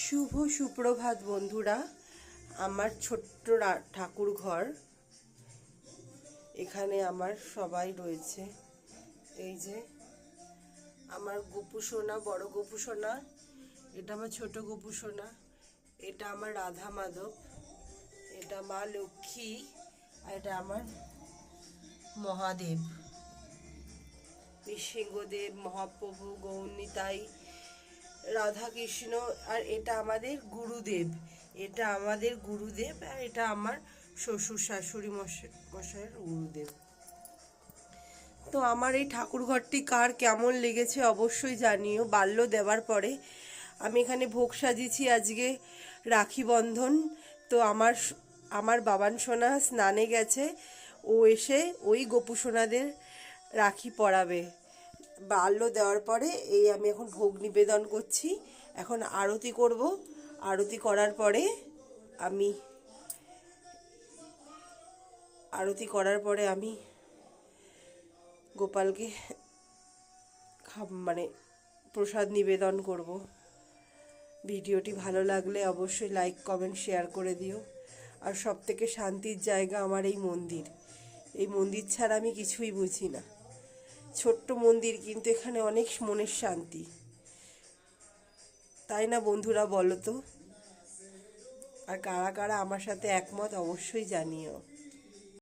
শুভ সুপ্রভাত বন্ধুরা। আমার ছোট্ট ঠাকুর ঘর, এখানে আমার সবাই রয়েছে। এই যে আমার গোপু সোনা, বড় গোপু সোনা, এটা আমার ছোট গোপু সোনা, এটা আমার রাধা মাধব, এটা মা লক্ষ্মী, আর এটা আমার মহাদেব, নৃসিংহদেব, মহাপ্রভু, গৌরনিতাই, রাধা কৃষ্ণ। আর এটা আমাদের গুরুদেব, এটা আমাদের গুরুদেব, আর এটা আমার শ্বশুর শাশুড়ি মশাইয়ের গুরুদেব। তো আমার এই ঠাকুর ঘরটি কার কেমন লেগেছে অবশ্যই জানিও। বাল্য দেওয়ার পরে আমি এখানে ভোগ সাজিয়েছি আজকে রাখি বন্ধন। তো আমার বাবান সোনা স্নানে গেছে, ও এসে ওই গোপু সোনাদের রাখি পরাবে। বাল্য দেওয়ার পরে এই আমি এখন ভোগ নিবেদন করছি। এখন আরতি করব। আরতি করার পরে আমি গোপালকে প্রসাদ নিবেদন করব। ভিডিওটি ভালো লাগলে অবশ্যই লাইক কমেন্ট শেয়ার করে দিও। আর সবথেকে শান্তির জায়গা আমার এই মন্দির। এই মন্দির ছাড়া আমি কিছুই বুঝি না। ছোট্ট মন্দির, কিন্তু এখানে অনেক মনের শান্তি, তাই না বন্ধুরা, বলো তো? আর কারা কারা আমার সাথে একমত অবশ্যই জানিও।